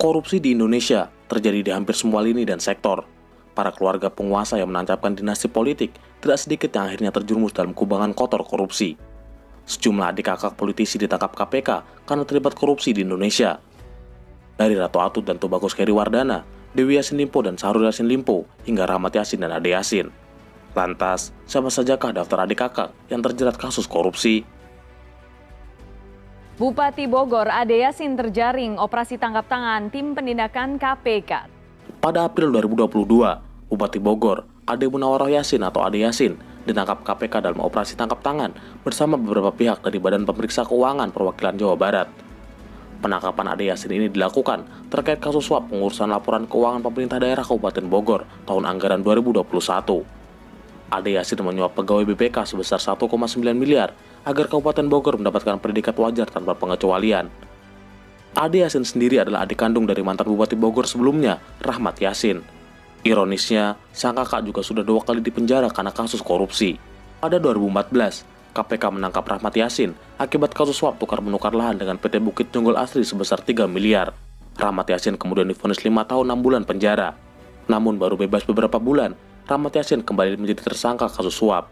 Korupsi di Indonesia terjadi di hampir semua lini dan sektor. Para keluarga penguasa yang menancapkan dinasti politik tidak sedikit yang akhirnya terjerumus dalam kubangan kotor korupsi. Sejumlah adik kakak politisi ditangkap KPK karena terlibat korupsi di Indonesia. Dari Ratu Atut dan Tubagus Heriwardana, Dewi Yassin Limpo dan Syahrul Yassin Limpo, hingga Rahmat Yassin dan Ade Yassin. Lantas, siapa sajakah daftar adik kakak yang terjerat kasus korupsi? Bupati Bogor Ade Yassin terjaring operasi tangkap tangan tim penindakan KPK. Pada April 2022, Bupati Bogor Ade Munawarroh Yassin atau Ade Yassin ditangkap KPK dalam operasi tangkap tangan bersama beberapa pihak dari Badan Pemeriksa Keuangan Perwakilan Jawa Barat. Penangkapan Ade Yassin ini dilakukan terkait kasus suap pengurusan laporan keuangan pemerintah daerah Kabupaten Bogor tahun anggaran 2021. Ade Yassin menyuap pegawai BPK sebesar 1,9 miliar agar Kabupaten Bogor mendapatkan predikat wajar tanpa pengecualian. Ade Yassin sendiri adalah adik kandung dari mantan Bupati Bogor sebelumnya, Rahmat Yassin. Ironisnya, sang kakak juga sudah 2 kali dipenjara karena kasus korupsi. Pada 2014, KPK menangkap Rahmat Yassin akibat kasus suap tukar-menukar lahan dengan PT Bukit Jonggol Asri sebesar 3 miliar. Rahmat Yassin kemudian divonis 5 tahun 6 bulan penjara. Namun baru bebas beberapa bulan, Rahmat Yassin kembali menjadi tersangka kasus suap.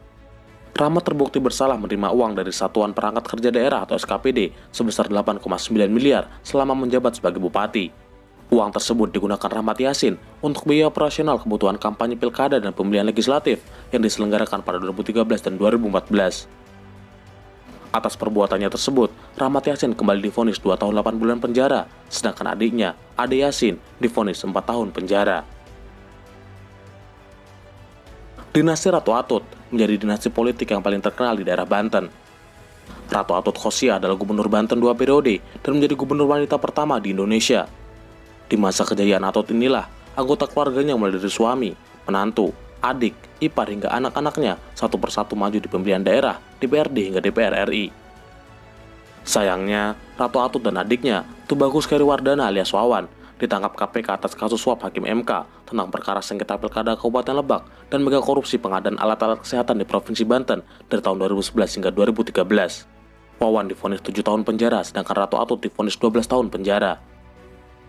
Rahmat terbukti bersalah menerima uang dari Satuan Perangkat Kerja Daerah atau SKPD sebesar 8,9 miliar selama menjabat sebagai bupati. Uang tersebut digunakan Rahmat Yassin untuk biaya operasional kebutuhan kampanye pilkada dan pemilihan legislatif yang diselenggarakan pada 2013 dan 2014. Atas perbuatannya tersebut, Rahmat Yassin kembali divonis 2 tahun 8 bulan penjara, sedangkan adiknya, Ade Yassin, divonis 4 tahun penjara. Dinasti Ratu Atut menjadi dinasti politik yang paling terkenal di daerah Banten. Ratu Atut Khosia adalah gubernur Banten 2 periode dan menjadi gubernur wanita pertama di Indonesia. Di masa kejayaan Atut inilah, anggota keluarganya mulai dari suami, menantu, adik, ipar hingga anak-anaknya satu persatu maju di pemilihan daerah, DPRD hingga DPR RI. Sayangnya, Ratu Atut dan adiknya, Tubagus Heriwardana alias Wawan, ditangkap KPK atas kasus suap Hakim MK tentang perkara sengketa pilkada Kabupaten Lebak dan mega korupsi pengadaan alat-alat kesehatan di Provinsi Banten dari tahun 2011 hingga 2013. Wawan divonis 7 tahun penjara, sedangkan Ratu Atut divonis 12 tahun penjara.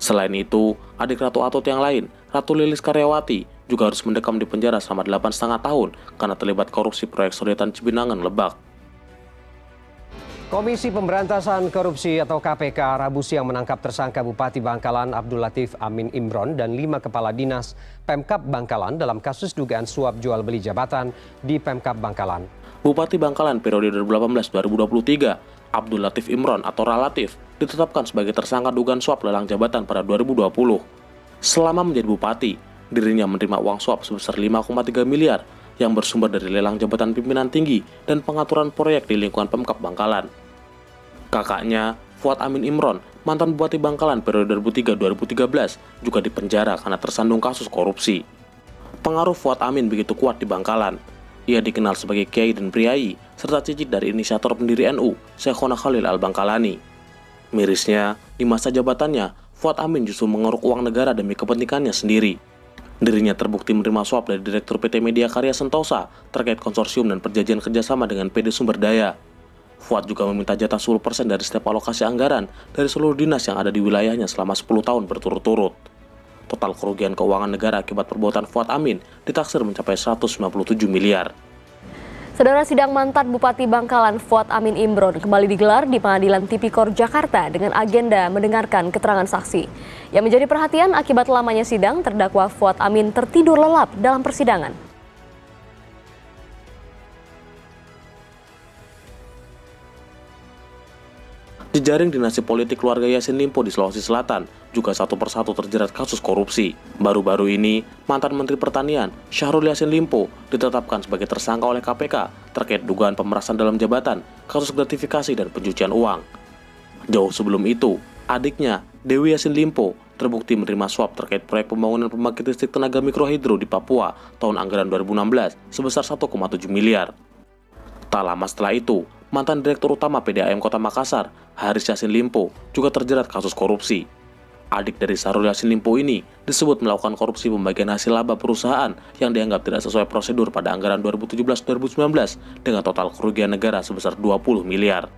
Selain itu, adik Ratu Atut yang lain, Ratu Lilis Karyawati, juga harus mendekam di penjara selama 8,5 tahun karena terlibat korupsi proyek Sodetan Cibinangan Lebak. Komisi Pemberantasan Korupsi atau KPK Rabu siang menangkap tersangka Bupati Bangkalan Abdul Latif Amin Imron dan 5 kepala dinas Pemkab Bangkalan dalam kasus dugaan suap jual beli jabatan di Pemkab Bangkalan. Bupati Bangkalan periode 2018-2023, Abdul Latif Imron atau Ralatif, ditetapkan sebagai tersangka dugaan suap lelang jabatan pada 2020. Selama menjadi bupati, dirinya menerima uang suap sebesar 5,3 miliar yang bersumber dari lelang jabatan pimpinan tinggi dan pengaturan proyek di lingkungan Pemkab Bangkalan. Kakaknya, Fuad Amin Imron, mantan Bupati Bangkalan periode 2003-2013, juga dipenjara karena tersandung kasus korupsi. Pengaruh Fuad Amin begitu kuat di Bangkalan. Ia dikenal sebagai kiai dan priai, serta cicit dari inisiator pendiri NU, Syekhona Khalil Al-Bangkalani. Mirisnya, di masa jabatannya, Fuad Amin justru mengeruk uang negara demi kepentingannya sendiri. Dirinya terbukti menerima suap dari Direktur PT Media Karya Sentosa terkait konsorsium dan perjanjian kerjasama dengan PD Sumber Daya. Fuad juga meminta jatah 10% dari setiap alokasi anggaran dari seluruh dinas yang ada di wilayahnya selama 10 tahun berturut-turut. Total kerugian keuangan negara akibat perbuatan Fuad Amin ditaksir mencapai 197 miliar. Saudara, sidang mantan Bupati Bangkalan Fuad Amin Imron kembali digelar di Pengadilan Tipikor Jakarta dengan agenda mendengarkan keterangan saksi. Yang menjadi perhatian akibat lamanya sidang, terdakwa Fuad Amin tertidur lelap dalam persidangan. Jejaring dinasti politik keluarga Yassin Limpo di Sulawesi Selatan juga satu persatu terjerat kasus korupsi. Baru-baru ini, mantan Menteri Pertanian Syahrul Yassin Limpo ditetapkan sebagai tersangka oleh KPK terkait dugaan pemerasan dalam jabatan, kasus gratifikasi dan pencucian uang. Jauh sebelum itu, adiknya Dewi Yassin Limpo terbukti menerima suap terkait proyek pembangunan pembangkit listrik tenaga mikrohidro di Papua tahun anggaran 2016 sebesar 1,7 miliar. Tak lama setelah itu, mantan Direktur Utama PDAM Kota Makassar, Haris Yassin Limpo, juga terjerat kasus korupsi. Adik dari Syahrul Yassin Limpo ini disebut melakukan korupsi pembagian hasil laba perusahaan yang dianggap tidak sesuai prosedur pada anggaran 2017-2019 dengan total kerugian negara sebesar 20 miliar.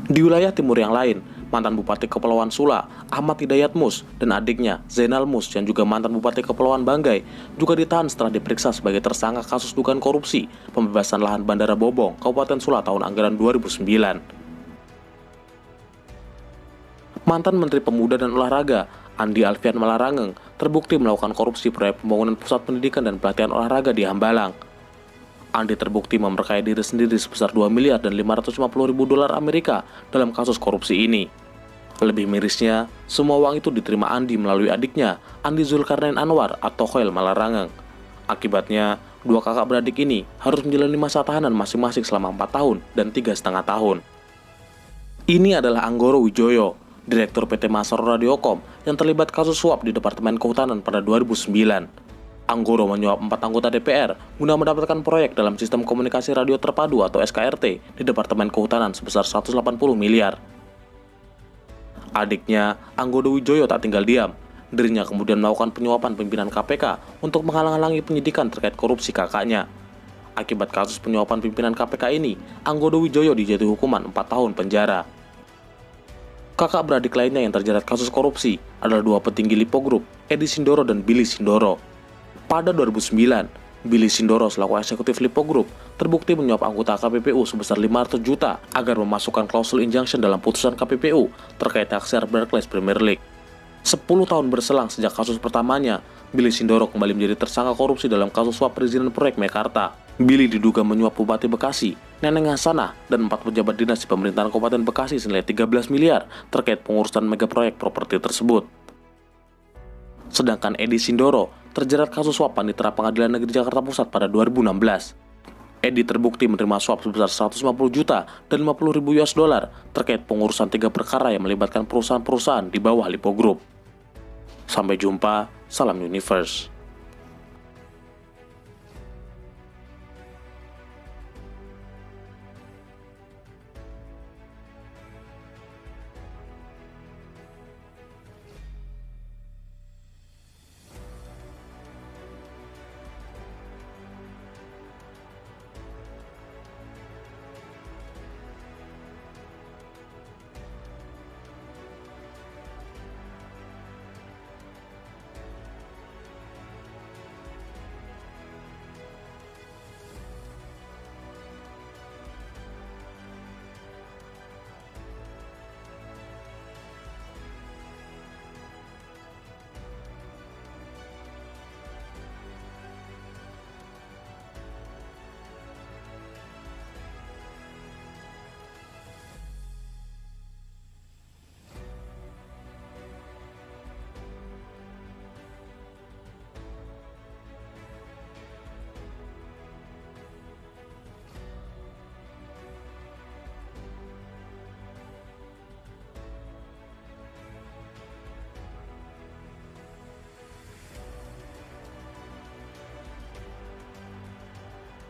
Di wilayah timur yang lain, mantan Bupati Kepulauan Sula, Ahmad Hidayat Mus, dan adiknya, Zainal Mus, yang juga mantan Bupati Kepulauan Banggai, juga ditahan setelah diperiksa sebagai tersangka kasus dugaan korupsi pembebasan lahan Bandara Bobong, Kabupaten Sula tahun anggaran 2009. Mantan Menteri Pemuda dan Olahraga, Andi Alfian Malarangeng, terbukti melakukan korupsi proyek pembangunan pusat pendidikan dan pelatihan olahraga di Hambalang. Andi terbukti memperkaya diri sendiri sebesar 2 miliar dan 550 ribu dolar Amerika dalam kasus korupsi ini. Lebih mirisnya, semua uang itu diterima Andi melalui adiknya, Andi Zulkarnain Anwar atau Khoel Malarangeng. Akibatnya, dua kakak beradik ini harus menjalani masa tahanan masing-masing selama 4 tahun dan 3,5 tahun. Ini adalah Anggoro Wijoyo, Direktur PT Masaro Radiokom yang terlibat kasus suap di Departemen Kehutanan pada 2009. Anggoro menyuap 4 anggota DPR guna mendapatkan proyek dalam sistem komunikasi radio terpadu atau SKRT di Departemen Kehutanan sebesar 180 miliar. Adiknya, Anggoro Wijoyo tak tinggal diam. Dirinya kemudian melakukan penyuapan pimpinan KPK untuk menghalang-halangi penyidikan terkait korupsi kakaknya. Akibat kasus penyuapan pimpinan KPK ini, Anggoro Wijoyo dijatuhi hukuman 4 tahun penjara. Kakak beradik lainnya yang terjerat kasus korupsi adalah dua petinggi Lipo Group, Edi Sindoro dan Billy Sindoro. Pada 2009, Billy Sindoro selaku eksekutif Lipo Group terbukti menyuap anggota KPPU sebesar 500 juta agar memasukkan klausul injunction dalam putusan KPPU terkait hak share Barclays Premier League. 10 tahun berselang sejak kasus pertamanya, Billy Sindoro kembali menjadi tersangka korupsi dalam kasus suap perizinan proyek Meikarta. Billy diduga menyuap Bupati Bekasi, Neneng Hasanah, dan 4 pejabat dinas di pemerintahan Kabupaten Bekasi senilai 13 miliar terkait pengurusan megaproyek properti tersebut. Sedangkan Edi Sindoro terjerat kasus suap Panitera Pengadilan Negeri Jakarta Pusat pada 2016. Edi terbukti menerima suap sebesar 150 juta dan 50 ribu US dollar terkait pengurusan 3 perkara yang melibatkan perusahaan-perusahaan di bawah Lipo Group. Sampai jumpa, salam Universe.